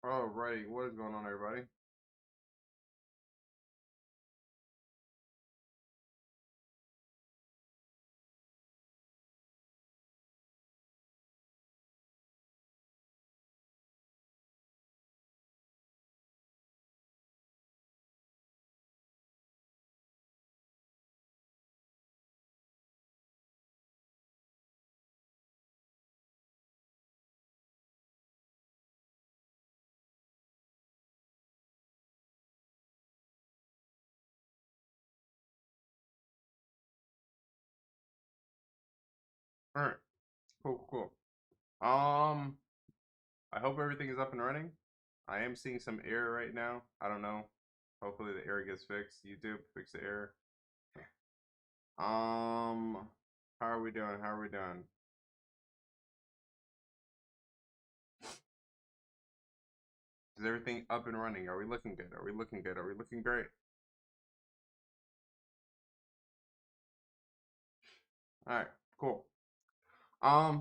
Alrighty, what is going on, everybody? Alright, cool. I hope everything is up and running. I am seeing some error right now. I don't know. Hopefully the error gets fixed. YouTube, fix the error. How are we doing? How are we doing? Is everything up and running? Are we looking good? Are we looking good? Are we looking great? Alright, cool.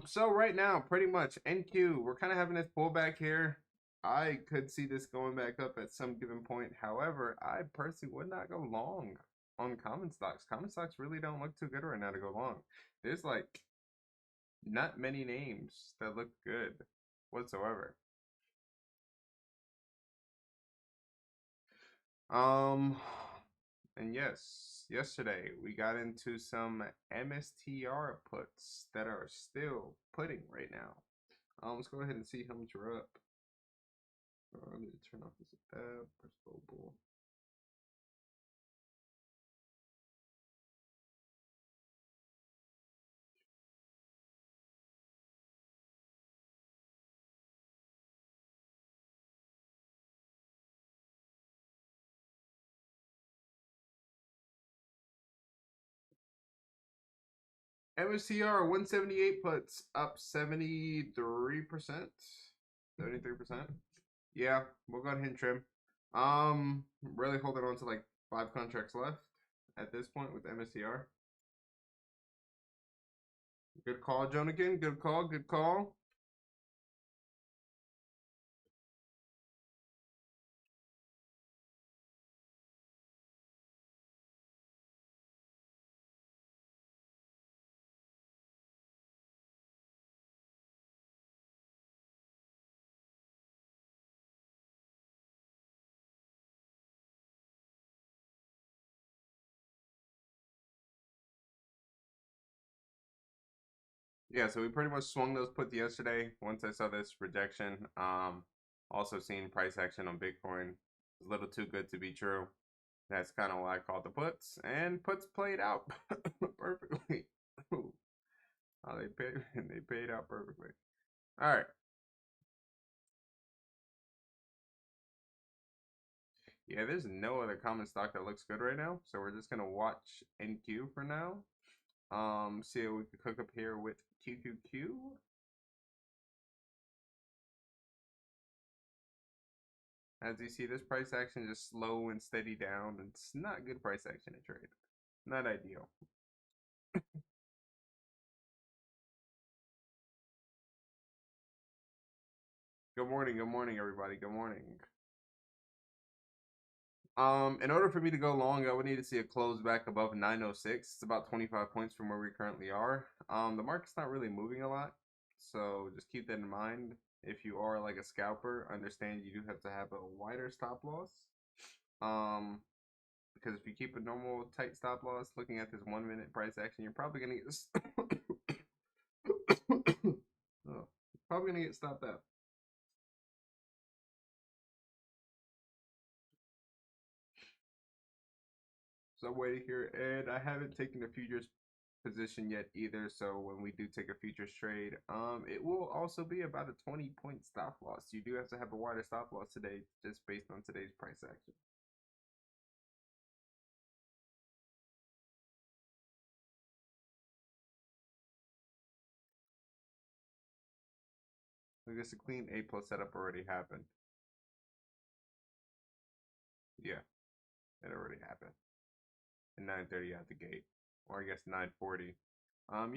So right now, pretty much NQ, we're kind of having this pullback here. I could see this going back up at some given point. However, I personally would not go long on common stocks. Common stocks really don't look too good right now to go long. There's like not many names that look good whatsoever. Um, and yes, yesterday we got into some MSTR puts that are still putting right now. Let's go ahead and see how much we're up. I need to turn off this tab. Press global. MSTR 178 puts up 73%. 73%. Yeah, we'll go ahead and trim. Really holding on to like 5 contracts left at this point with MSTR. Good call, Jonigan. Good call. Good call. Yeah, so we pretty much swung those puts yesterday once I saw this rejection. Also seeing price action on Bitcoin. It's a little too good to be true. That's kind of why I called the puts, and puts played out perfectly. Oh, they paid they paid out perfectly. All right. Yeah, there's no other common stock that looks good right now, so we're just gonna watch NQ for now. See what we can cook up here with QQQ. As you see, this price action is slow and steady down. It's not good price action to trade. Not ideal. Good morning, everybody. Good morning. In order for me to go long, I would need to see a close back above 906. It's about 25 points from where we currently are. The market's not really moving a lot, so just keep that in mind. If you are like a scalper, understand you do have to have a wider stop loss. Um, because if you keep a normal tight stop loss, looking at this 1 minute price action, you're probably gonna get oh, probably gonna get stopped out. So I'm waiting here, and I haven't taken a futures position yet either. So when we do take a futures trade, it will also be about a 20-point stop loss. You do have to have a wider stop loss today, just based on today's price action. I guess a clean A plus setup already happened. Yeah, it already happened. At 9:30 out the gate, or I guess 9:40.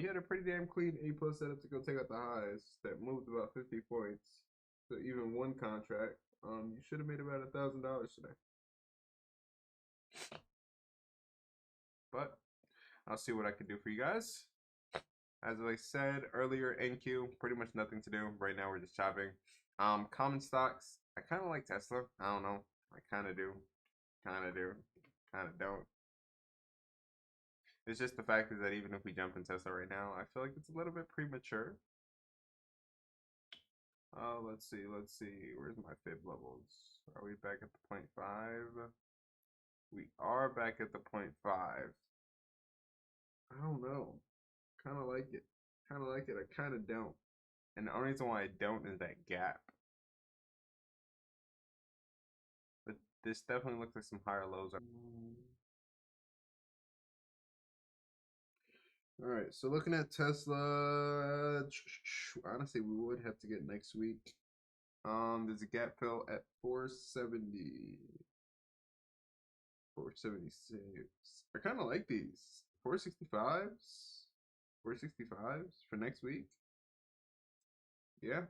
You had a pretty damn clean A plus setup to go take out the highs that moved about 50 points. So even one contract. You should have made about $1,000 today. But I'll see what I can do for you guys. As I said earlier, NQ, pretty much nothing to do. Right now we're just chopping. Common stocks, I kind of like Tesla. I don't know. I kind of do. Kind of do. Kind of don't. It's just the fact is that even if we jump in Tesla right now, I feel like it's a little bit premature. Let's see. Where's my fib levels? Are we back at the 0.5? We are back at the 0.5. I don't know. Kind of like it. Kind of like it. I kind of don't. And the only reason why I don't is that gap. But this definitely looks like some higher lows. All right, so looking at Tesla, honestly, we would have to get next week. There's a gap fill at 470, 476. I kind of like these 465s, 465s for next week. Yeah.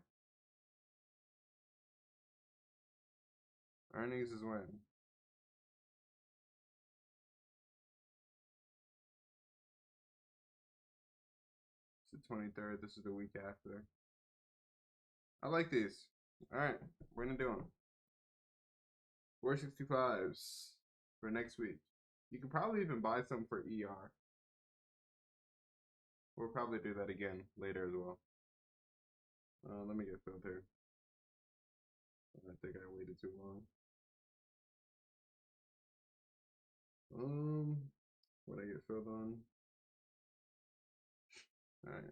Earnings is when? It's the 23rd. This is the week after. I like these. All right, we're gonna do them. 465s for next week. You can probably even buy some for ER. We'll probably do that again later as well. Let me get filled here. I think I waited too long. What I get filled on? All right.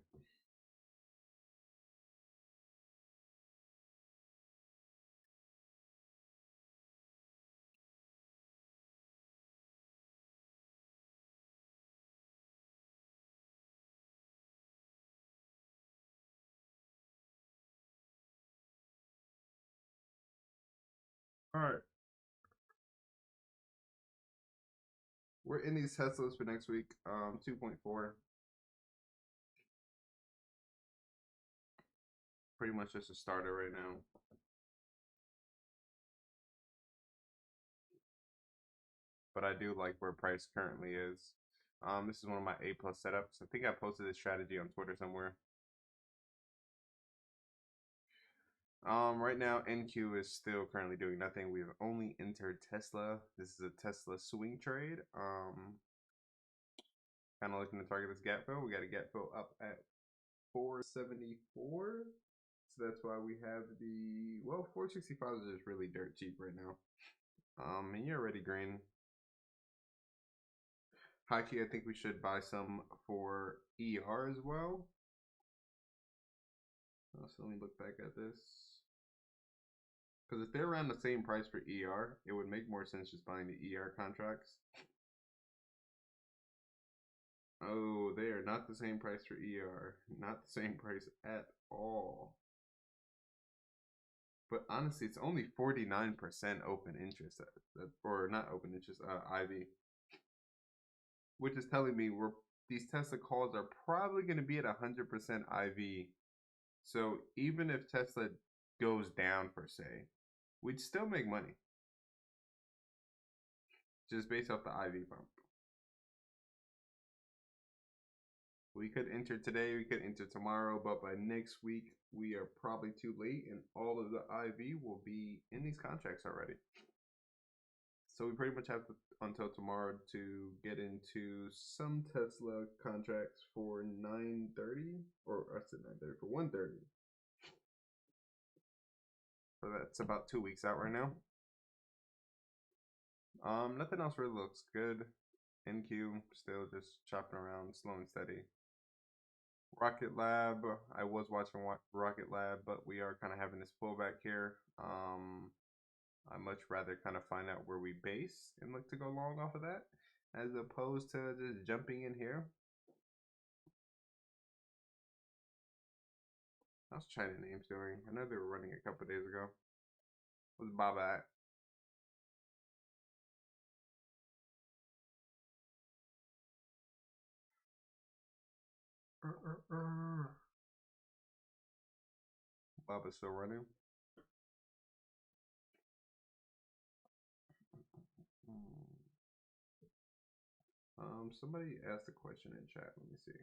All right. We're in these Teslas for next week. 2.4. Pretty much just a starter right now. But I do like where price currently is. This is one of my A plus setups. I think I posted this strategy on Twitter somewhere. Right now NQ is still currently doing nothing. We've only entered Tesla. This is a Tesla swing trade. Kind of looking to target this gap fill. We got a gap fill up at 474. So that's why we have the 465 is just really dirt cheap right now. And you're already green. High key, I think we should buy some for ER as well. So let me look back at this. Because if they're around the same price for ER, it would make more sense just buying the ER contracts. Oh, they are not the same price for ER. Not the same price at all. But honestly, it's only 49% open interest, or not open interest, IV. Which is telling me these Tesla calls are probably going to be at 100% IV. So even if Tesla goes down per se, we'd still make money. Just based off the IV pump. We could enter today, we could enter tomorrow, but by next week, we are probably too late and all of the IV will be in these contracts already. So we pretty much have until tomorrow to get into some Tesla contracts for 9:30, or I said 9:30 for 1:30. So that's about 2 weeks out right now. Nothing else really looks good. NQ still just chopping around, slow and steady. Rocket Lab, I was watching Rocket Lab, but we are kind of having this pullback here. I much rather kind of find out where we base and look to go long off of that, as opposed to just jumping in here. How's China Names doing? I know they were running a couple days ago. What's Bob at? Bob is still running. Somebody asked a question in chat. Let me see.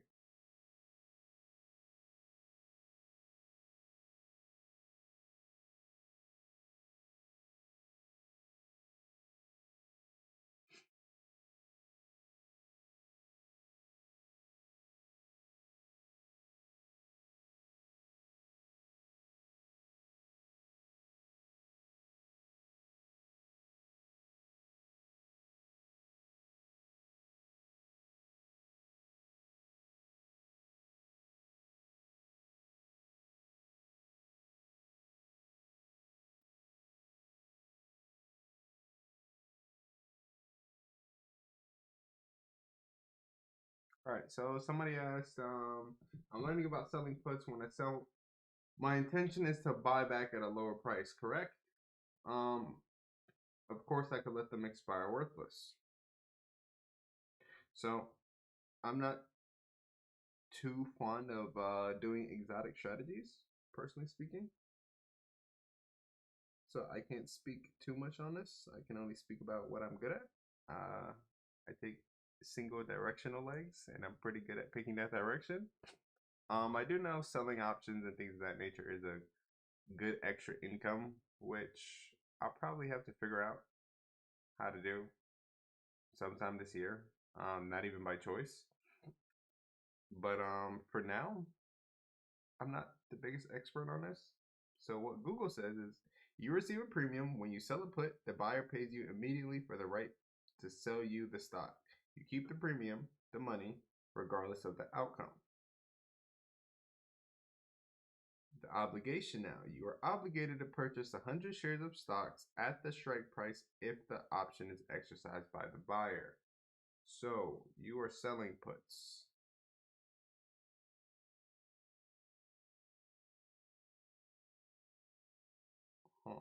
All right, so somebody asked, I'm learning about selling puts. When I sell, my intention is to buy back at a lower price, correct? Um, of course, I could let them expire worthless. So I'm not too fond of doing exotic strategies, personally speaking. So I can't speak too much on this. I can only speak about what I'm good at. I take single directional legs, and I'm pretty good at picking that direction. I do know selling options and things of that nature is a good extra income, which I'll probably have to figure out how to do sometime this year. Not even by choice, but for now, I'm not the biggest expert on this. So what Google says is you receive a premium when you sell a put, the buyer pays you immediately for the right to sell you the stock. You keep the premium, the money, regardless of the outcome. The obligation now. You are obligated to purchase 100 shares of stocks at the strike price if the option is exercised by the buyer. So you are selling puts. Huh.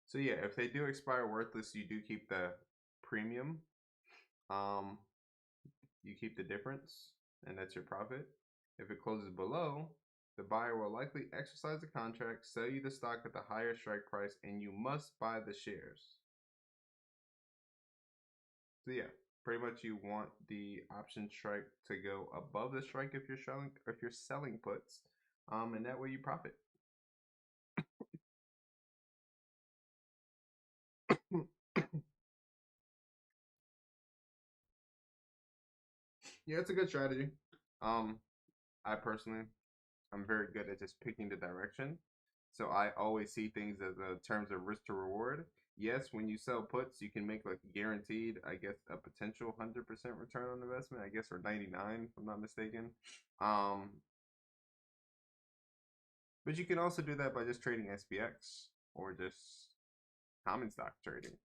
So yeah, if they do expire worthless, you do keep the premium. Um, you keep the difference, and that's your profit. If it closes below, the buyer will likely exercise the contract, sell you the stock at the higher strike price, and you must buy the shares. So yeah, pretty much you want the option strike to go above the strike if you're selling puts, and that way you profit. Yeah, it's a good strategy. Um, I personally, I'm very good at just picking the direction. So I always see things as a terms of risk to reward. Yes, when you sell puts, you can make like guaranteed, I guess, a potential 100% return on investment, I guess, or 99, if I'm not mistaken. Um, but you can also do that by just trading SPX or just common stock trading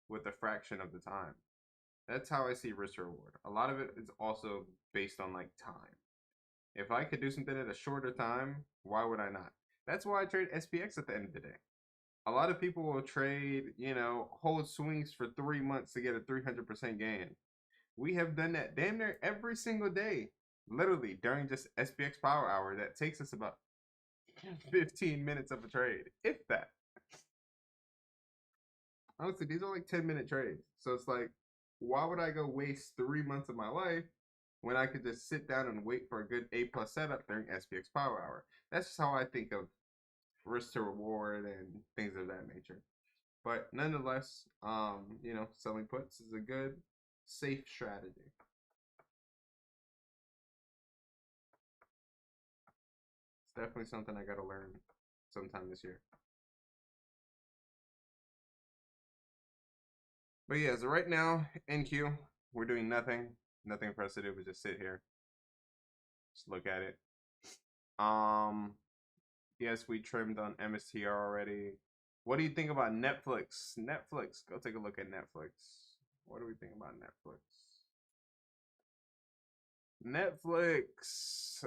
with a fraction of the time. That's how I see risk reward. A lot of it is also based on like time. If I could do something at a shorter time, why would I not? That's why I trade SPX at the end of the day. A lot of people will trade, hold swings for 3 months to get a 300% gain. We have done that damn near every single day, literally during just SPX Power Hour. That takes us about 15 minutes of a trade, if that. Honestly, these are like 10-minute trades. So it's like, why would I go waste 3 months of my life when I could just sit down and wait for a good A plus setup during SPX Power Hour? That's just how I think of risk to reward and things of that nature. But nonetheless, selling puts is a good, safe strategy. It's definitely something I got to learn sometime this year. But yeah, so right now in queue, we're doing nothing. Nothing for us to do but just sit here, just look at it. Um, yes, we trimmed on MSTR already. What do you think about Netflix? Netflix, go take a look at Netflix. What do we think about Netflix? Netflix.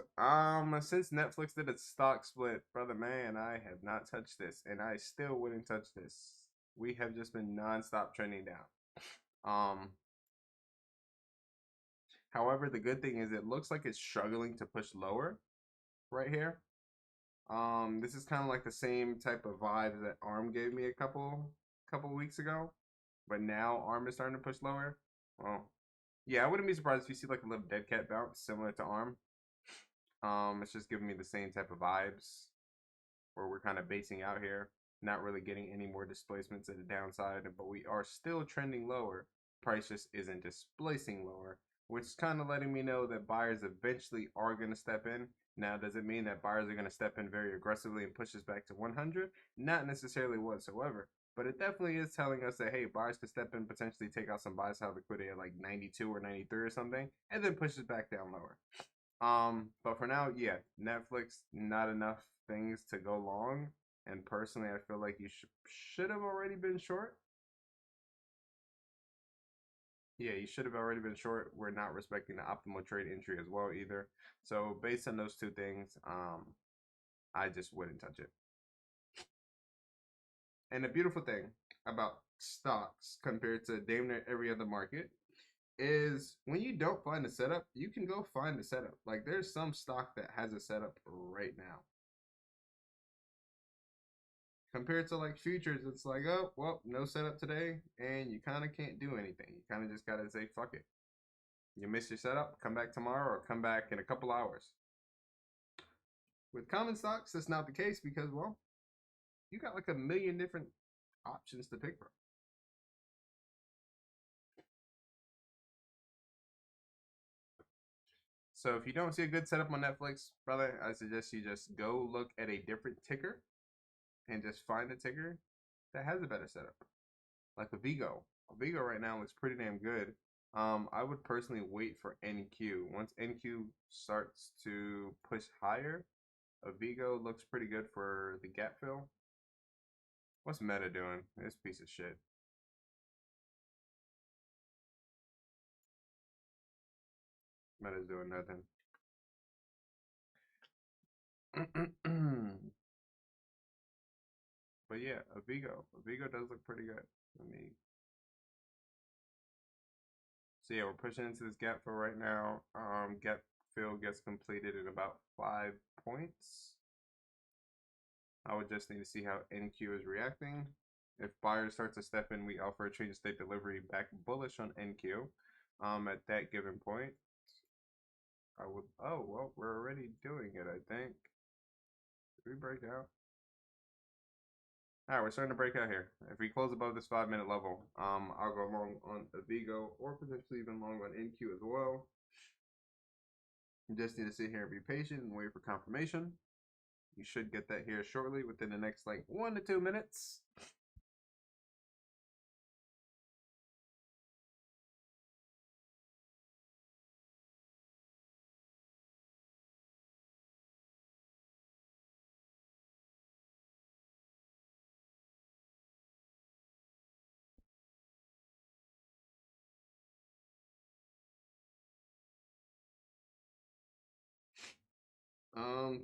Since Netflix did a stock split, brother man, I have not touched this, and I still wouldn't touch this. We have just been nonstop trending down. Um, However, the good thing is it looks like it's struggling to push lower right here. This is kind of like the same type of vibe that ARM gave me a couple weeks ago, but now ARM is starting to push lower. Well, yeah, I wouldn't be surprised if you see like a little dead cat bounce similar to ARM. It's just giving me the same type of vibes where we're kind of basing out here, not really getting any more displacements at the downside, but we are still trending lower. Price just isn't displacing lower, which is kind of letting me know that buyers eventually are going to step in. Now, does it mean that buyers are going to step in very aggressively and push us back to 100? Not necessarily whatsoever. But it definitely is telling us that, hey, buyers could step in, potentially take out some buy side liquidity at like 92 or 93 or something, and then push it back down lower. But for now, yeah, Netflix, not enough things to go long. And personally, I feel like you should have already been short. Yeah, you should have already been short. We're not respecting the optimal trade entry as well either. So based on those two things, I just wouldn't touch it. And the beautiful thing about stocks compared to damn near every other market is when you don't find a setup, you can go find a setup. Like there's some stock that has a setup right now. Compared to like futures, it's like, oh, well, no setup today, and you kind of can't do anything. You kind of just got to say, fuck it. You miss your setup, come back tomorrow or come back in a couple hours. With common stocks, that's not the case because, well, you got like a million different options to pick from. So if you don't see a good setup on Netflix, brother, I suggest you just go look at a different ticker and just find a ticker that has a better setup. Like a Vigo. A Vigo right now looks pretty damn good. I would personally wait for NQ. Once NQ starts to push higher, a Vigo looks pretty good for the gap fill. What's Meta doing? This piece of shit. Meta's doing nothing. But yeah, a Vigo. A Vigo does look pretty good. Let me. So yeah, we're pushing into this gap fill right now. Gap fill gets completed in about 5 points. I would just need to see how NQ is reacting. If buyers start to step in, we offer a change of state delivery back bullish on NQ. At that given point, I would. Oh well, we're already doing it. I think. Did we break out? All right, we're starting to break out here. If we close above this 5 minute level, I'll go long on a Vigo or potentially even long on NQ as well. You just need to sit here and be patient and wait for confirmation. You should get that here shortly within the next like 1 to 2 minutes.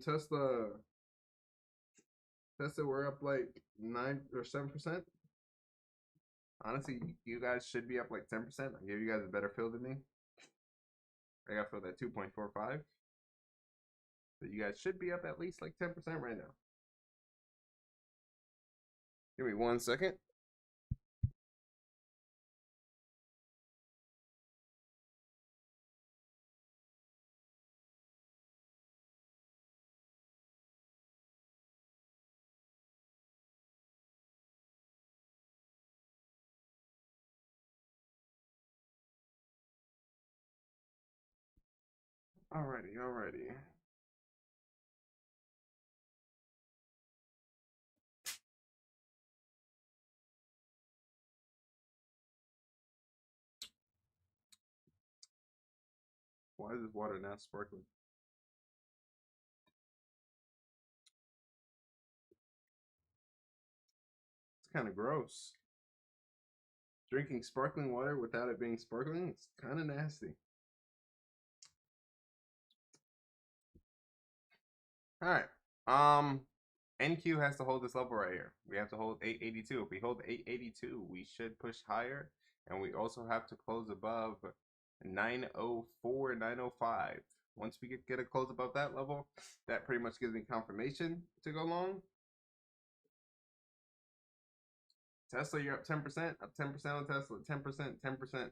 Tesla, we're up like 9 or 7%. Honestly, you guys should be up like 10%. I give you guys a better feel than me. I got filled at 2.45. So you guys should be up at least like 10% right now. Give me 1 second. Alrighty. Why is this water not sparkling? It's kind of gross. Drinking sparkling water without it being sparkling, it's kind of nasty. All right. NQ has to hold this level right here. We have to hold 882. If we hold 882, we should push higher, and we also have to close above 904, 905. Once we get a close above that level, that pretty much gives me confirmation to go long. Tesla, you're up 10%, up 10% on Tesla, 10%, 10%.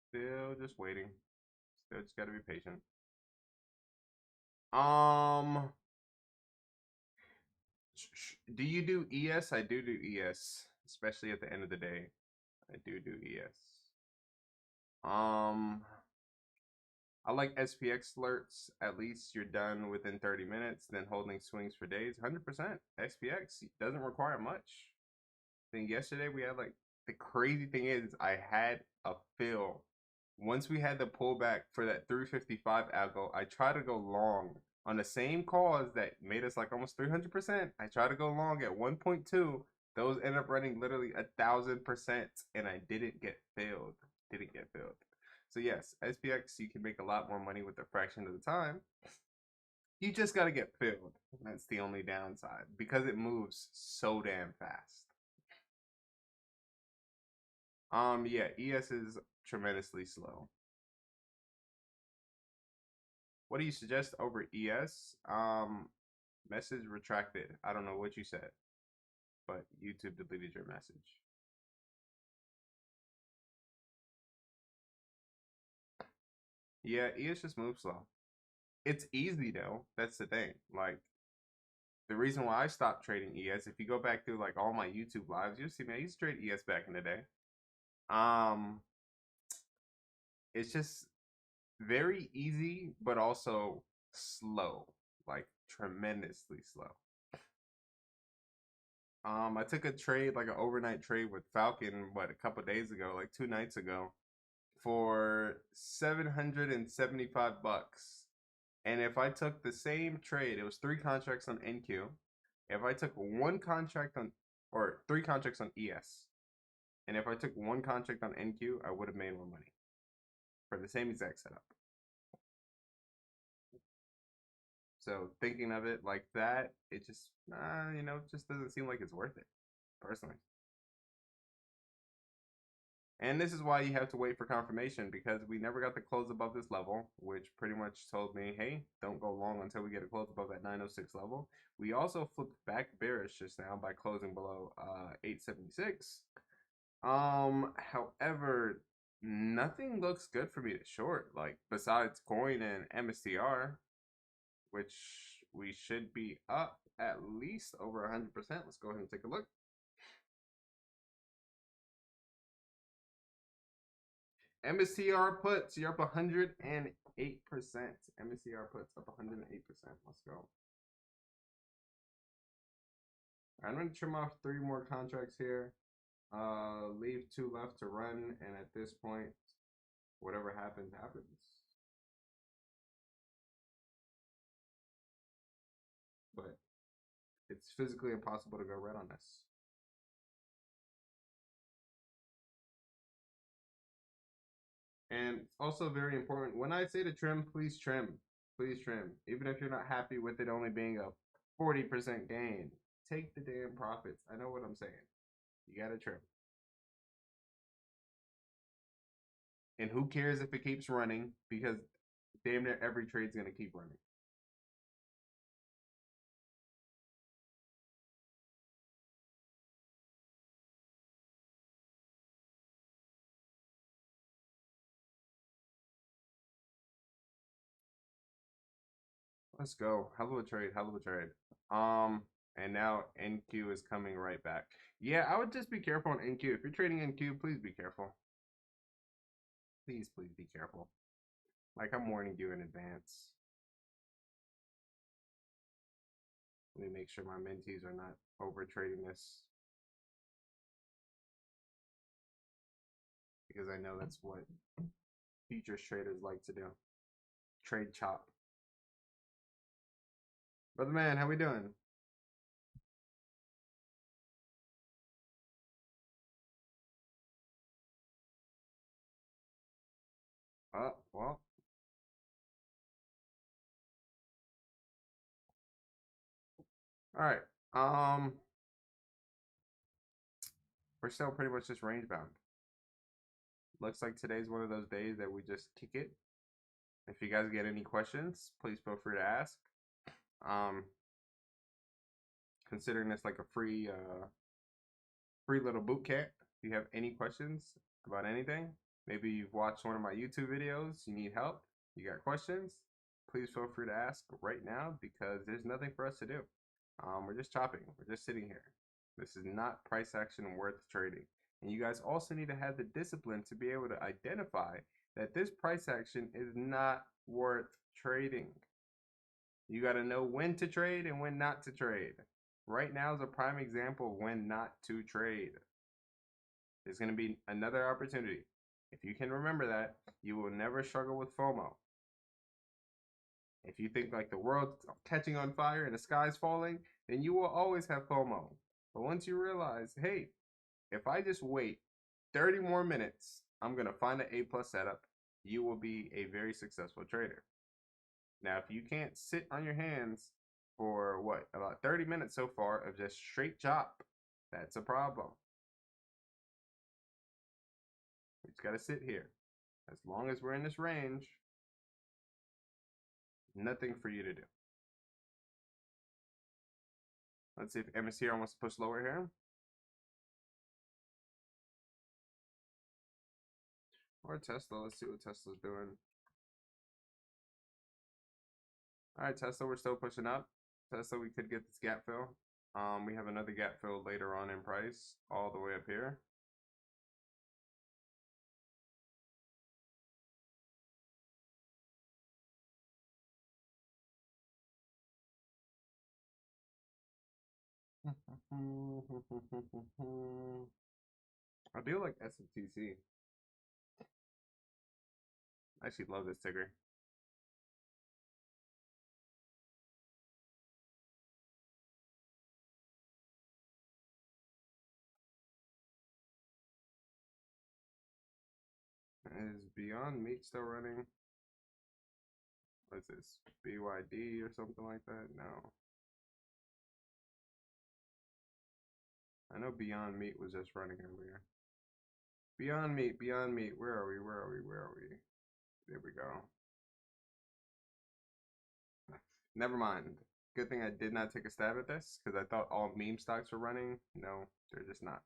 Still just waiting. Still just gotta be patient. Do you do ES? I do ES, especially at the end of the day. I do ES. I like SPX alerts. At least you're done within 30 minutes. Then holding swings for days. 100%. SPX doesn't require much. I think yesterday we had like the crazy thing is I had a fill. Once we had the pullback for that 355 algo, I tried to go long on the same cause that made us like almost 300%. I tried to go long at 1.2. Those ended up running literally 1,000%, and I didn't get filled. Didn't get filled. So yes, SPX you can make a lot more money with a fraction of the time. You just gotta get filled. That's the only downside because it moves so damn fast. Yeah, ES is tremendously slow. What do you suggest over ES? Message retracted. I don't know what you said, but YouTube deleted your message. Yeah, ES just moves slow. It's easy though. That's the thing. Like the reason why I stopped trading ES, if you go back through like all my YouTube lives, you'll see me. I used to trade ES back in the day. It's just very easy, but also slow, like tremendously slow. I took a trade, like an overnight trade with Falcon, what, a couple days ago, like 2 nights ago, for 775 bucks. And if I took the same trade, it was 3 contracts on NQ. If I took one contract on, or 3 contracts on ES, and if I took one contract on NQ, I would have made more money for the same exact setup. So thinking of it like that, it just, just doesn't seem like it's worth it, personally. And this is why you have to wait for confirmation because we never got the close above this level, which pretty much told me, hey, don't go long until we get a close above that 906 level. We also flipped back bearish just now by closing below 876. However, nothing looks good for me to short, like besides coin and MSTR, which we should be up at least over 100%. Let's go ahead and take a look. MSTR puts, you're up 108%. MSTR puts up 108%. Let's go. I'm going to trim off 3 more contracts here. Leave 2 left to run. And at this point, whatever happens, happens. But it's physically impossible to go red on this. And it's also very important. When I say to trim, please trim. Please trim. Even if you're not happy with it only being a 40% gain, take the damn profits. I know what I'm saying. You gotta trim. And who cares if it keeps running because damn near every trade's gonna keep running. Let's go. Hell of a trade. Hell of a trade. And now NQ is coming right back. Yeah, I would just be careful on NQ. If you're trading NQ, please be careful. Please be careful. Like I'm warning you in advance. Let me make sure my mentees are not over trading this. because I know that's what futures traders like to do. Trade chop. Brother man, how we doing? Well. All right. We're still pretty much just range bound. Looks like today's one of those days that we just kick it. If you guys get any questions, please feel free to ask. Um, Considering this like a free little boot camp. If you have any questions about anything, maybe you've watched one of my YouTube videos, you need help, you got questions, please feel free to ask right now because there's nothing for us to do. We're just chopping. We're just sitting here. This is not price action worth trading. And you guys also need to have the discipline to be able to identify that this price action is not worth trading. You got to know when to trade and when not to trade. Right now is a prime example of when not to trade. There's going to be another opportunity. If you can remember that, you will never struggle with FOMO. If you think like the world's catching on fire and the sky's falling, then you will always have FOMO. But once you realize, hey, if I just wait 30 more minutes, I'm going to find an A+ setup, you will be a very successful trader. Now, if you can't sit on your hands for what, about 30 minutes so far of just straight chop, that's a problem. We just got to sit here. As long as we're in this range, nothing for you to do. Let's see if MSCR wants to push lower here. Or Tesla. Let's see what Tesla's doing. All right, Tesla, we're still pushing up. Tesla, we could get this gap fill. We have another gap fill later on in price, all the way up here. I do like SMTC. I actually love this ticker. Is Beyond Meat still running? What is this? BYD or something like that? No. I know Beyond Meat was just running earlier. Beyond Meat, Beyond Meat. Where are we? Where are we? Where are we? There we go. Never mind. Good thing I did not take a stab at this because I thought all meme stocks were running. No, they're just not.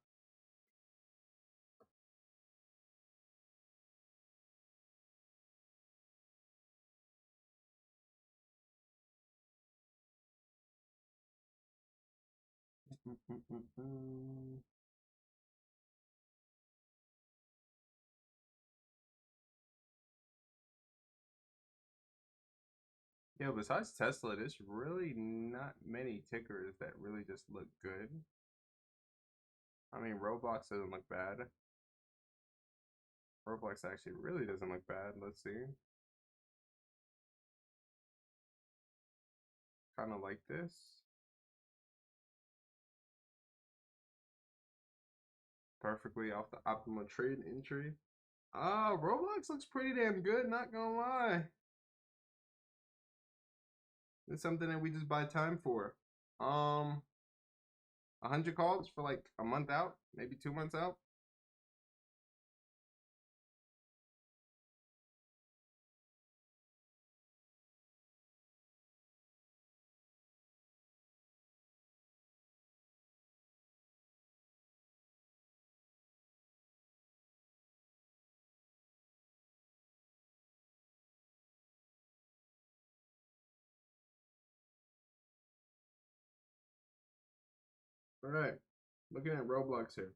Yeah, besides Tesla, there's really not many tickers that really just look good. I mean, Roblox doesn't look bad. Roblox actually really doesn't look bad. Let's see. Kind of like this. Perfectly off the optimal trade entry. Roblox looks pretty damn good, not gonna lie. It's something that we just buy time for. 100 calls for like a month out, maybe 2 months out. All right, looking at Roblox here.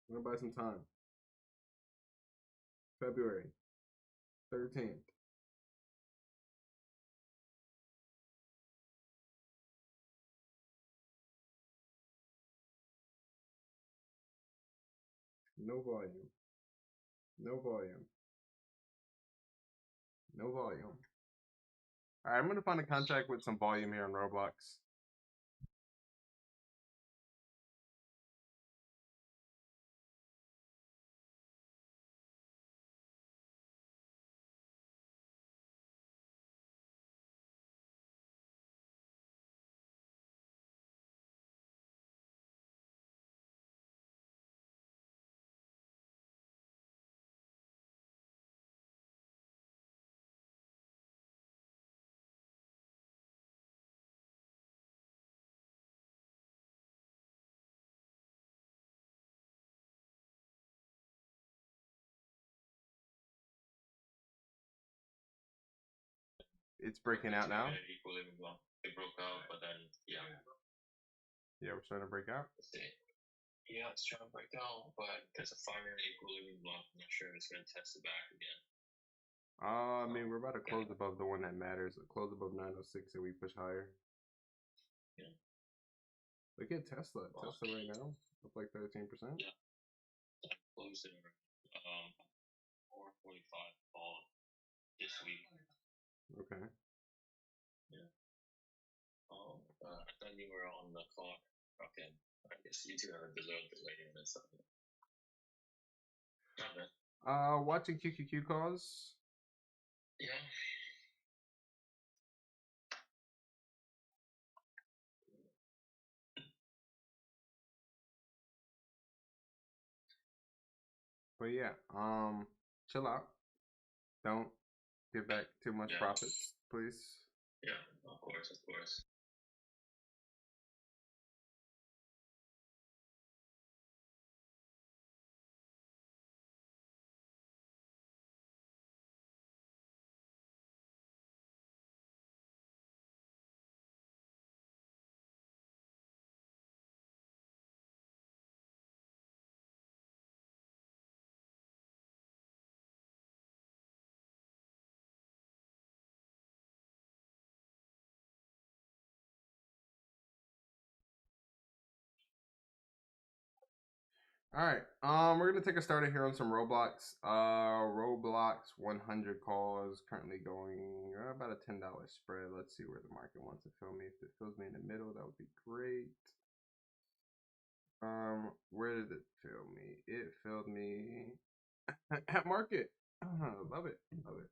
I'm gonna buy some time. February 13th. No volume. No volume. No volume. All right, I'm gonna find a contract with some volume here on Roblox. It's breaking out now. It broke out, but then yeah. Yeah, we're starting to break out. Yeah, it's trying to break out, but there's a fire equilibrium block. I'm not sure if it's gonna test it back again. I mean, we're about to close above the one that matters. Close above 906 and we push higher. Yeah. Look at Tesla. Tesla right now, up like 13%. Yeah. Closed it 445 fall this week. Okay. Yeah. Oh, I thought you were on the clock. Okay. I guess you two have a delay in this. Okay. Watching QQQ calls. Yeah. But yeah, chill out. Don't give back too much profits, please. Yeah, of course, of course. All right. We're gonna take a starter here on some Roblox. Roblox 100 calls currently going about a $10 spread. Let's see where the market wants to fill me. If it fills me in the middle, that would be great. Where did it fill me? It filled me at market. Love it, love it.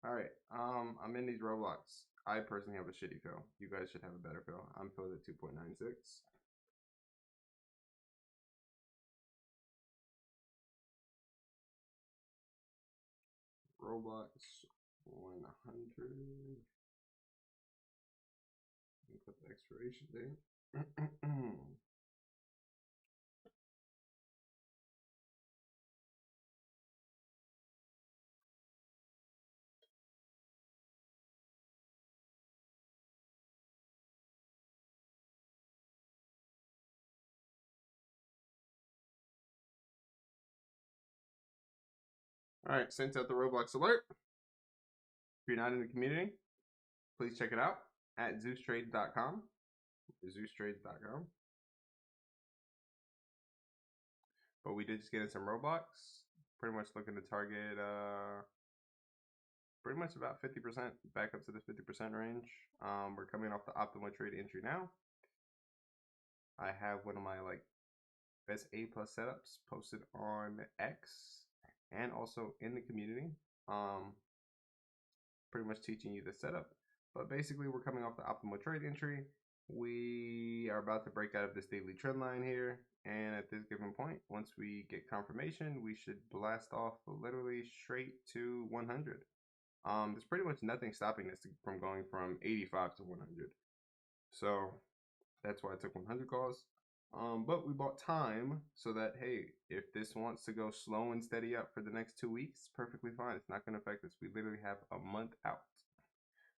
All right. I'm in these Roblox. I personally have a shitty fill. You guys should have a better fill. I'm filled at 2.96. Roblox 100. Put the expiration date. All right, sent out the Roblox alert. If you're not in the community, please check it out at ZeusTrades.com. ZeusTrades.com. But we did just get in some Roblox. Pretty much looking to target pretty much about 50%, back up to the 50% range. We're coming off the optimal trade entry now. I have one of my like best A plus setups posted on X and also in the community. Pretty much teaching you the setup. But basically, we're coming off the optimal trade entry. We are about to break out of this daily trend line here. And at this given point, once we get confirmation, we should blast off literally straight to 100. There's pretty much nothing stopping us from going from 85 to 100. So that's why I took 100 calls. But we bought time so that, hey, if this wants to go slow and steady up for the next 2 weeks, perfectly fine. It's not going to affect us. We literally have a month out.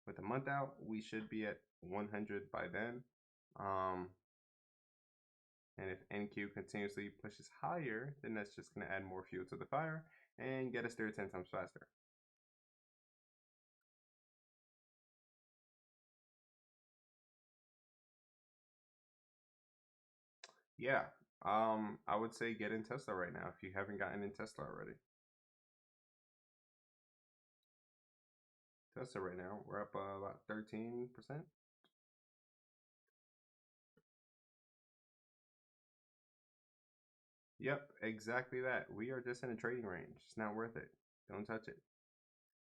With a month out, we should be at 100 by then. And if NQ continuously pushes higher, then that's just going to add more fuel to the fire and get us there 10 times faster. Yeah, I would say get in Tesla right now if you haven't gotten in Tesla already. Tesla right now, we're up about 13%. Yep, exactly that. We are just in a trading range. It's not worth it. Don't touch it.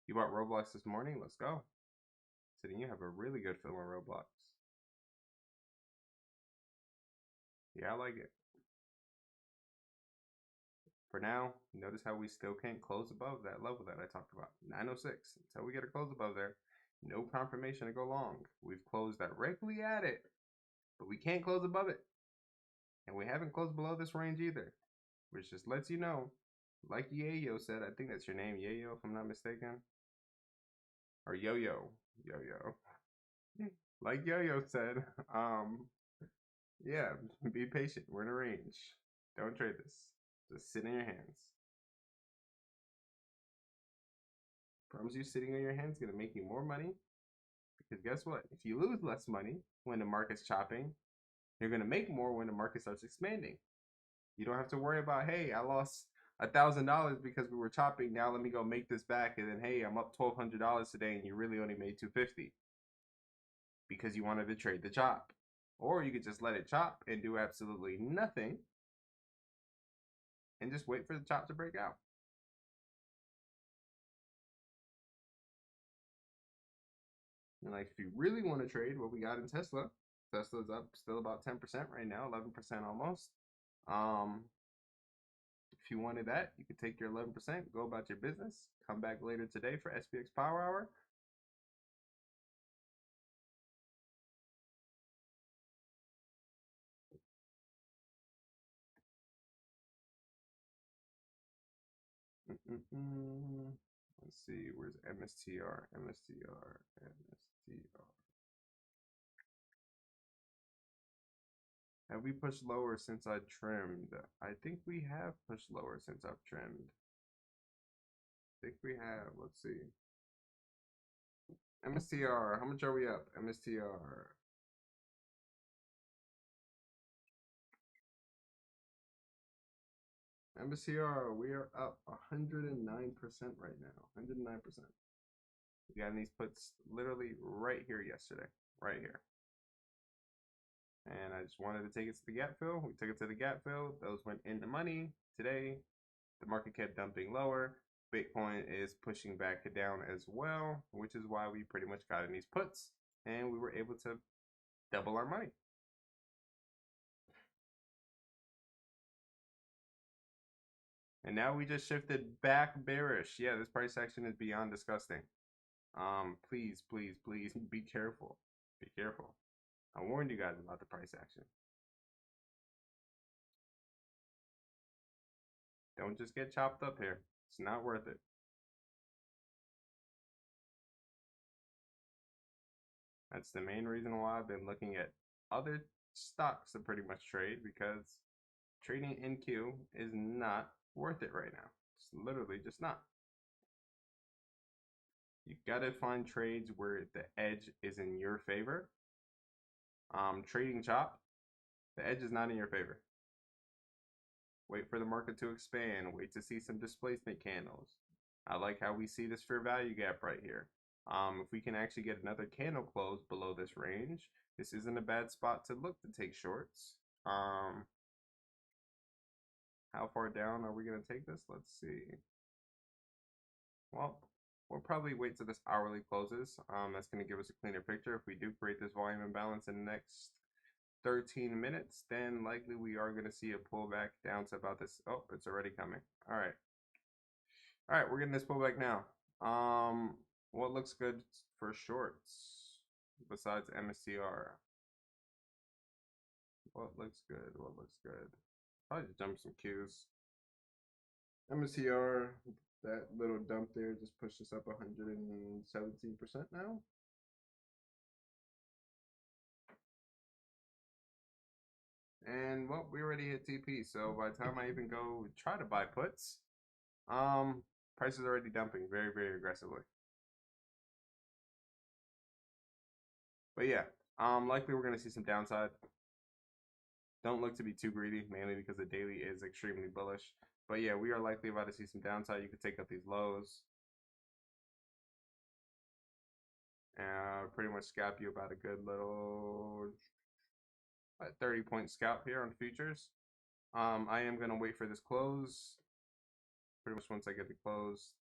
You bought Roblox this morning? Let's go. So then you have a really good feel on Roblox. Yeah, I like it. For now, notice how we still can't close above that level that I talked about. 906. Until we get a close above there, no confirmation to go long. We've closed directly at it, but we can't close above it. And we haven't closed below this range either, which just lets you know, like Yayo said, I think that's your name, Yayo, if I'm not mistaken. Or Yo-Yo. Yo-Yo. Like Yo-Yo said, yeah, be patient. We're in a range. Don't trade this. Just sit in your hands. Promise you sitting on your hands is gonna make you more money. Because guess what? If you lose less money when the market's chopping, you're gonna make more when the market starts expanding. You don't have to worry about, hey, I lost $1,000 because we were chopping. Now let me go make this back, and then hey, I'm up $1,200 today, and you really only made $250 because you wanted to trade the chop. Or you could just let it chop and do absolutely nothing and just wait for the chop to break out. And like if you really want to trade what we got in Tesla, Tesla's up still about 10% right now, 11% almost. If you wanted that, you could take your 11%, go about your business, come back later today for SPX Power Hour. Let's see, where's MSTR? MSTR, MSTR. Have we pushed lower since I trimmed? I think we have pushed lower since I've trimmed. I think we have. Let's see. MSTR, how much are we up? MSTR. MSTR, we are up 109% right now. 109%. We got these puts literally right here yesterday. Right here. And I just wanted to take it to the gap fill. We took it to the gap fill. Those went in the money. Today, the market kept dumping lower. Bitcoin is pushing back down as well, which is why we pretty much got in these puts and we were able to double our money. And now we just shifted back bearish. Yeah, this price action is beyond disgusting. Please, please, please be careful. Be careful. I warned you guys about the price action. Don't just get chopped up here. It's not worth it. That's the main reason why I've been looking at other stocks to pretty much trade, because trading NQ is not worth it right now. It's literally just not. You gotta find trades where the edge is in your favor. Trading chop, the edge is not in your favor. Wait for the market to expand. Wait to see some displacement candles. I like how we see this fair value gap right here. If we can actually get another candle close below this range, this isn't a bad spot to look to take shorts. How far down are we going to take this? Let's see. Well, we'll probably wait till this hourly closes. That's going to give us a cleaner picture. If we do create this volume imbalance in the next 13 minutes, then likely we are going to see a pullback down to about this. Oh, it's already coming. All right. All right, we're getting this pullback now. What looks good for shorts besides MSCR? What looks good? What looks good? Probably just jump some Qs. MSCR, that little dump there just pushed us up 117% now. And well, we already hit TP, so by the time I even go try to buy puts, price is already dumping very, very aggressively. But yeah, likely we're gonna see some downside. Don't look to be too greedy, mainly because the daily is extremely bullish. But yeah, we are likely about to see some downside. You could take up these lows. Pretty much scalp you about a good little 30-point scalp here on futures. I am going to wait for this close. Pretty much once I get the close,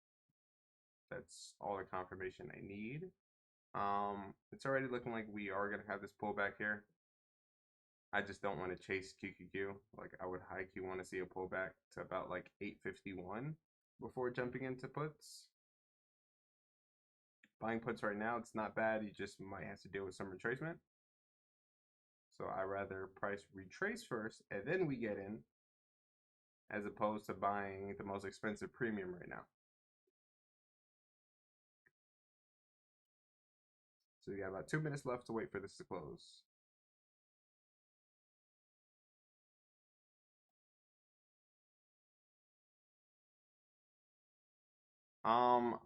that's all the confirmation I need. It's already looking like we are going to have this pullback here. I just don't want to chase QQQ. Like, I would high key want to see a pullback to about like 851 before jumping into puts. Buying puts right now, it's not bad. You just might have to deal with some retracement. So I rather price retrace first and then we get in, as opposed to buying the most expensive premium right now. So you got about 2 minutes left to wait for this to close.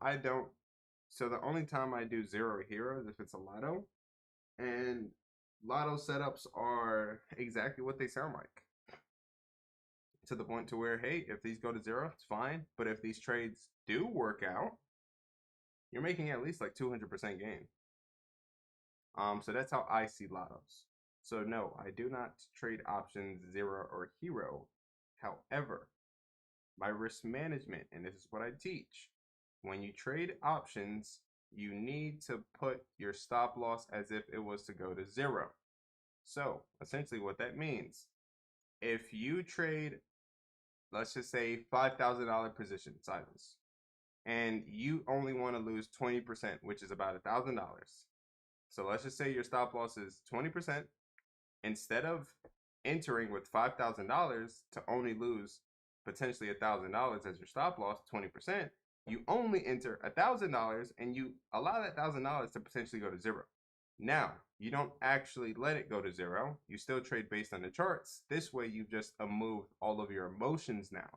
I don't. So the only time I do zero here is if it's a lotto, and lotto setups are exactly what they sound like. To the point to where, hey, if these go to zero, it's fine. But if these trades do work out, you're making at least like 200% gain. So that's how I see lottos. So no, I do not trade options zero or hero. However, my risk management, and this is what I teach, when you trade options, you need to put your stop loss as if it was to go to zero. So essentially what that means, if you trade, let's just say $5,000 position sizes, and you only want to lose 20%, which is about $1,000. So let's just say your stop loss is 20%. Instead of entering with $5,000 to only lose potentially $1,000 as your stop loss, 20%, you only enter $1,000 and you allow that $1,000 to potentially go to zero. Now, you don't actually let it go to zero. You still trade based on the charts. This way, you've just moved all of your emotions now.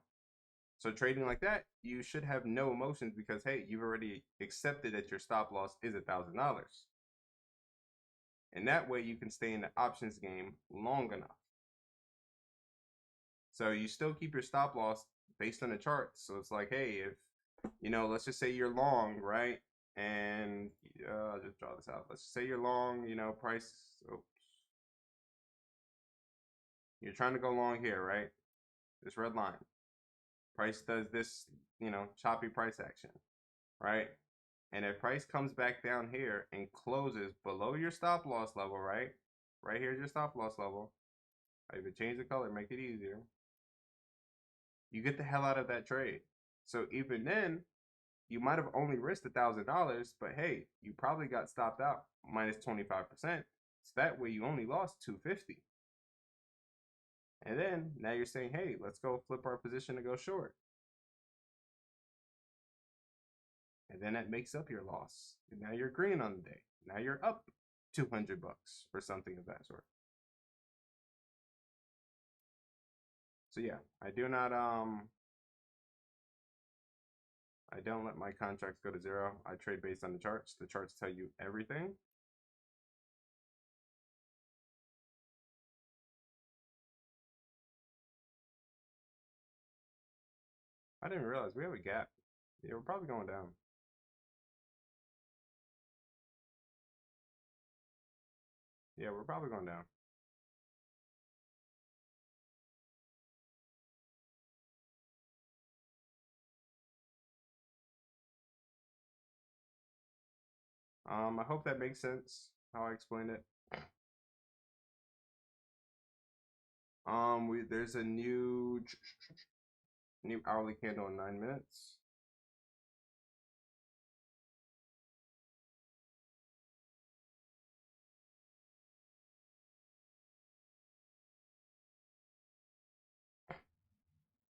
So trading like that, you should have no emotions because, hey, you've already accepted that your stop loss is $1,000. And that way you can stay in the options game long enough. So you still keep your stop loss based on the charts. So it's like, hey, if, let's just say you're long, right? And I'll just draw this out. Let's just say you're long, price, oops. You're trying to go long here, right? This red line. Price does this, choppy price action, right? And if price comes back down here and closes below your stop loss level, right? Right here's your stop loss level. I even change the color, make it easier. You get the hell out of that trade. So even then, you might have only risked $1,000, but hey, you probably got stopped out minus 25%. So that way you only lost $250. And then now you're saying, hey, let's go flip our position to go short. And then that makes up your loss. And now you're green on the day. Now you're up $200 for something of that sort. So yeah, I don't let my contracts go to zero. I trade based on the charts. The charts tell you everything. I didn't realize we have a gap. Yeah, we're probably going down. Yeah, we're probably going down. I hope that makes sense how I explained it. There's a new hourly candle in 9 minutes.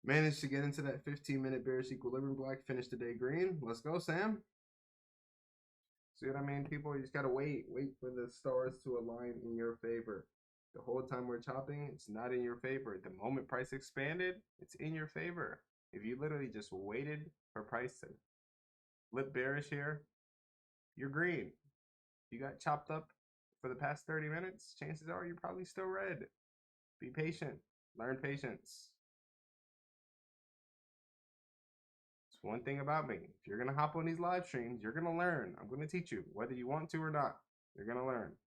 Managed to get into that 15-minute bearish equilibrium block, finish the day green. Let's go, Sam. See what I mean, people? You just gotta wait for the stars to align in your favor. The whole time we're chopping, it's not in your favor. The moment price expanded, it's in your favor. If you literally just waited for price to flip bearish here, you're green. You got chopped up for the past 30 minutes, chances are you're probably still red. Be patient. Learn patience. It's one thing about me. If you're gonna hop on these live streams, you're gonna learn. I'm gonna teach you, whether you want to or not. You're gonna learn.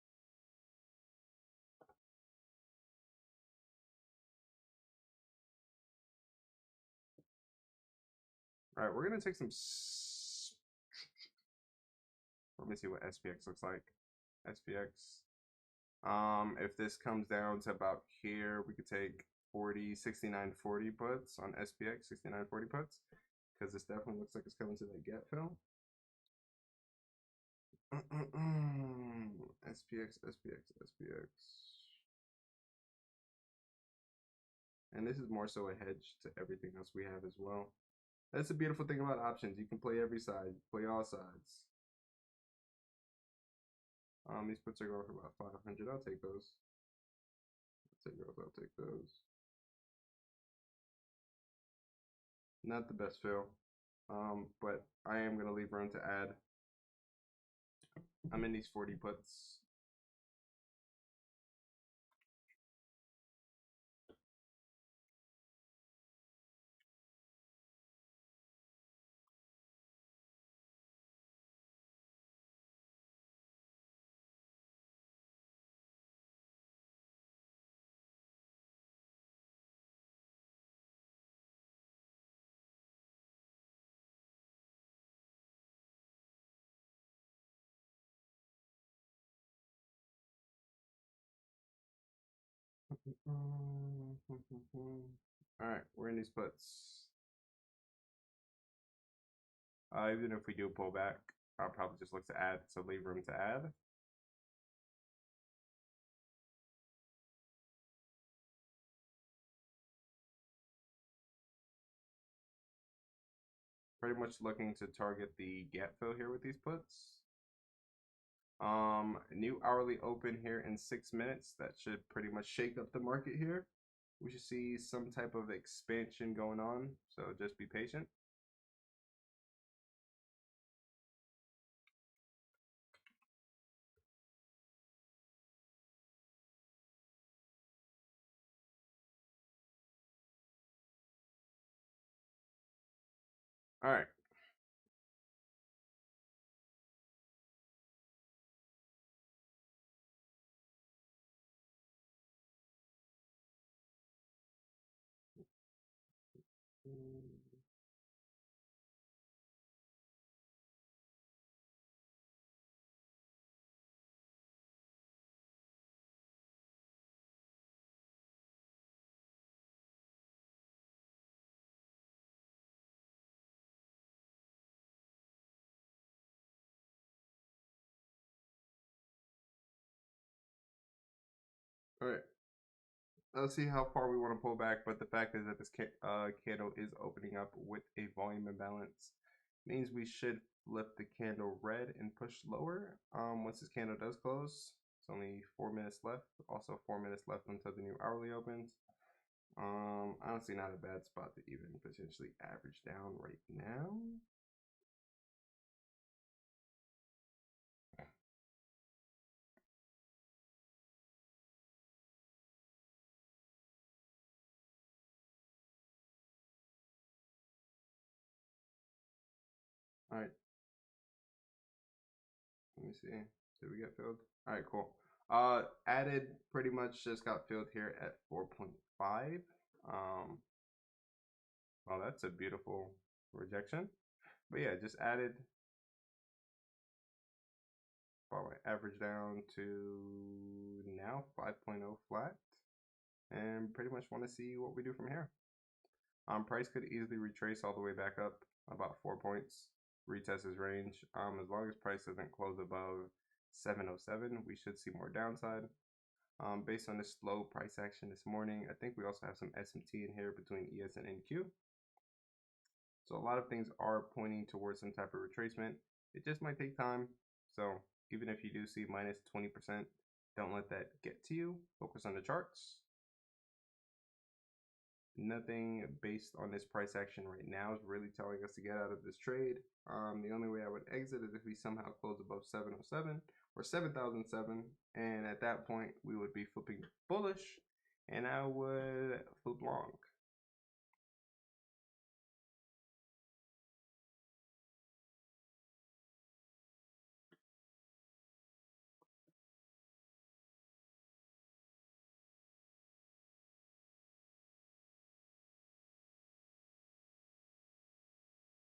All right, we're gonna take some. Let me see what SPX looks like. SPX. If this comes down to about here, we could take 40, 69.40 puts on SPX, 69.40 puts, because this definitely looks like it's coming to that gap fill. SPX, SPX, SPX. And this is more so a hedge to everything else we have as well. That's the beautiful thing about options. You can play every side, play all sides. These puts are going for about 500. I'll take those. I'll take those. Not the best fill, but I am gonna leave room to add. I'm in these 40 puts. All right, we're in these puts. Even if we do pull back, I'll probably just look to add, so leave room to add. Pretty much looking to target the gap fill here with these puts. New hourly open here in 6 minutes. That should pretty much shake up the market here. We should see some type of expansion going on, so just be patient. All right. All right. Let's see how far we want to pull back, but the fact is that this candle is opening up with a volume imbalance. Means we should flip the candle red and push lower. Once this candle does close, it's only 4 minutes left. Also 4 minutes left until the new hourly opens. Honestly, not a bad spot to even potentially average down right now. All right. Let me see. Did we get filled? All right, cool. Added pretty much just got filled here at 4.5. Well, that's a beautiful rejection. But yeah, just added. Brought my average down to now 5.0 flat. And pretty much want to see what we do from here. Price could easily retrace all the way back up about 4 points. Retest his range. As long as price doesn't close above 707, we should see more downside. Based on this slow price action this morning, I think we also have some SMT in here between ES and NQ. So a lot of things are pointing towards some type of retracement. It just might take time. So even if you do see minus 20%, don't let that get to you. Focus on the charts. Nothing based on this price action right now is really telling us to get out of this trade. The only way I would exit is if we somehow close above 707 or 7007, and at that point we would be flipping bullish and I would flip long.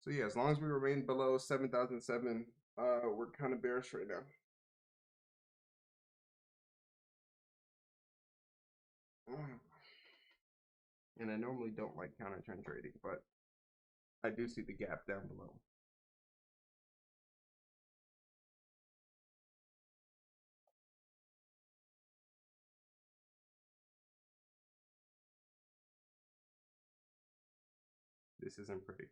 So yeah, as long as we remain below 7,007, we're kind of bearish right now. And I normally don't like counter trend trading, but I do see the gap down below. This isn't pretty.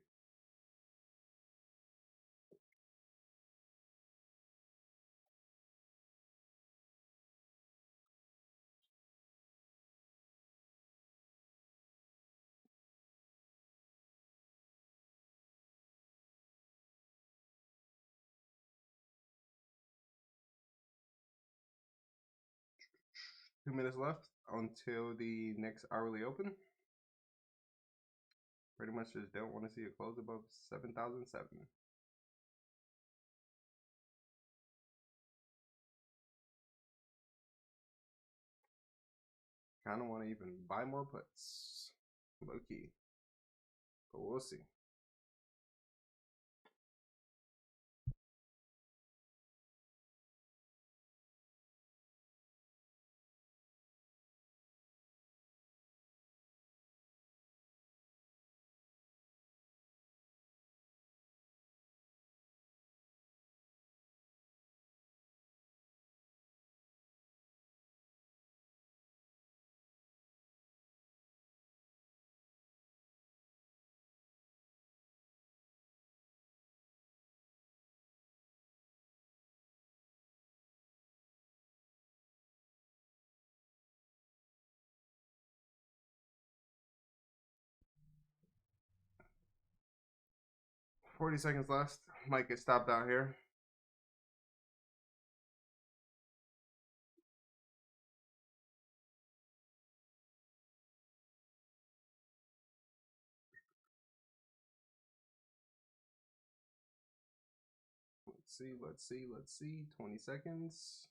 Two minutes left until the next hourly open. Pretty much just don't want to see a close above 7,007. Kind of want to even buy more puts. Low key. But we'll see. $40 left. Might get stopped out here. Let's see. 20 seconds.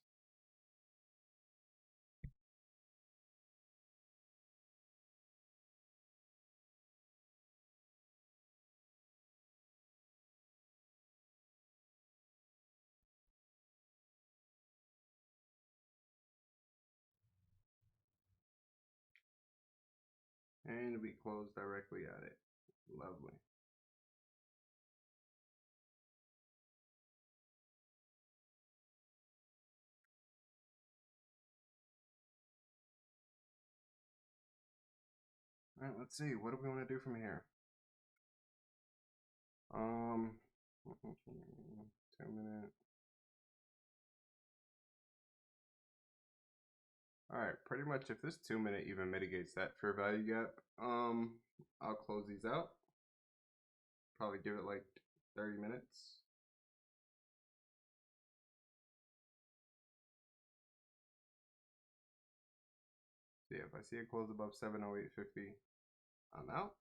And we close directly at it. Lovely. All right, let's see. What do we want to do from here? 2 minute. All right, pretty much if this 2 minute even mitigates that fair value gap, I'll close these out. Probably give it like 30 minutes. So yeah, if I see it close above 708.50, I'm out.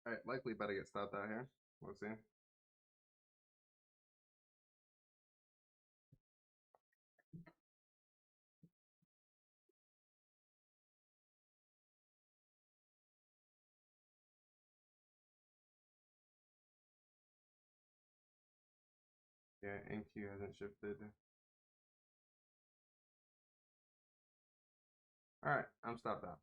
All right, likely better get stopped out here. We'll see. Yeah, NQ hasn't shifted. All right, I'm stopped out.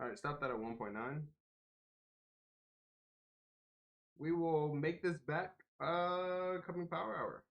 All right, stopped out at 1.9. We will make this back coming power hour.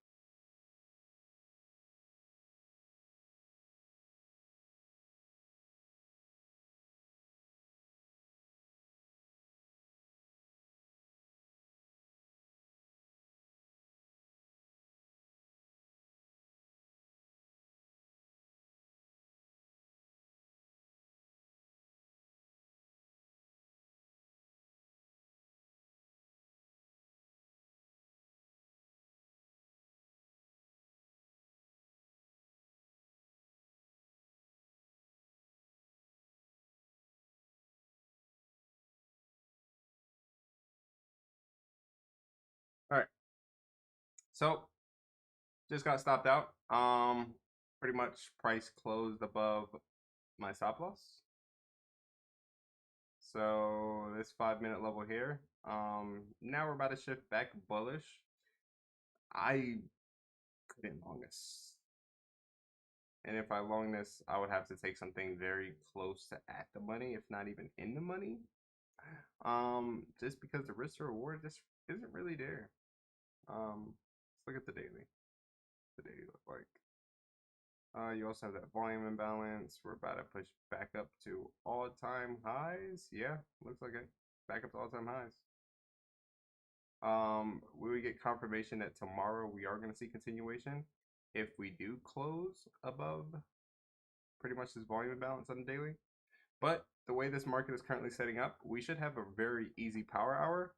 All right, so just got stopped out. Pretty much price closed above my stop loss. So this 5 minute level here. Now we're about to shift back bullish. I couldn't long this. And if I long this, I would have to take something very close to at the money, if not even in the money. Just because the risk to reward just isn't really there. Let's look at the daily. The daily look like. You also have that volume imbalance. We're about to push back up to all-time highs. Yeah, looks like it. Back up to all-time highs. We would get confirmation that tomorrow we are going to see continuation. If we do close above pretty much this volume imbalance on the daily. But the way this market is currently setting up, we should have a very easy power hour.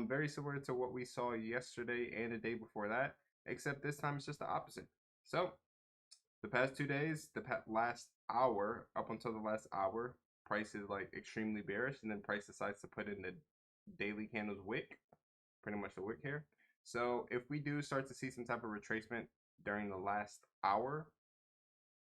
Very similar to what we saw yesterday and the day before that, except this time it's just the opposite. So the past 2 days, the last hour, up until the last hour, price is like extremely bearish, and then price decides to put in the daily candles wick, pretty much the wick here. So if we do start to see some type of retracement during the last hour,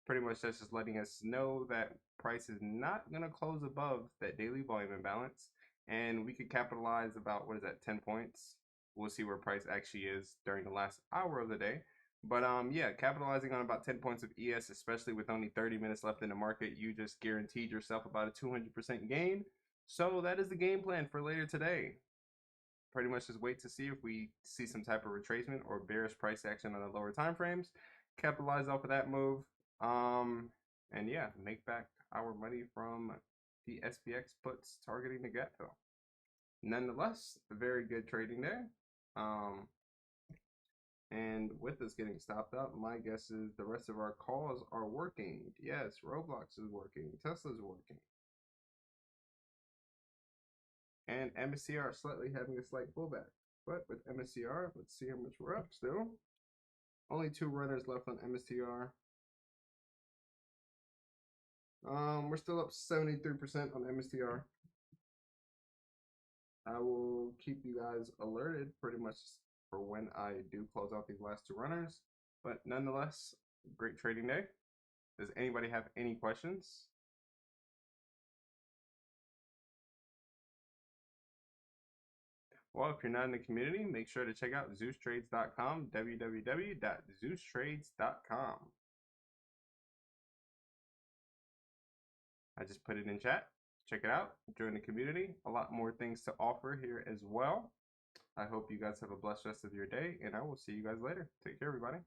pretty much that's just letting us know that price is not going to close above that daily volume imbalance, and we could capitalize about, what is that, 10 points. We'll see where price actually is during the last hour of the day. But yeah, capitalizing on about 10 points of ES, especially with only 30 minutes left in the market, you just guaranteed yourself about a 200% gain. So that is the game plan for later today. Pretty much just wait to see if we see some type of retracement or bearish price action on the lower time frames. Capitalize off of that move. And yeah, make back our money from the SPX puts targeting the gap fill. Nonetheless, a very good trading day. And with us getting stopped up, my guess is the rest of our calls are working. Yes, Roblox is working. Tesla's working. And MSCR slightly having a slight pullback. But with MSCR, let's see how much we're up still. Only 2 runners left on MSTR. We're still up 73% on MSTR. I will keep you guys alerted pretty much for when I do close out these last 2 runners. But nonetheless, great trading day. Does anybody have any questions? Well, if you're not in the community, make sure to check out ZeusTrades.com, www.ZeusTrades.com. I just put it in chat. Check it out. Join the community. A lot more things to offer here as well. I hope you guys have a blessed rest of your day, and I will see you guys later. Take care, everybody.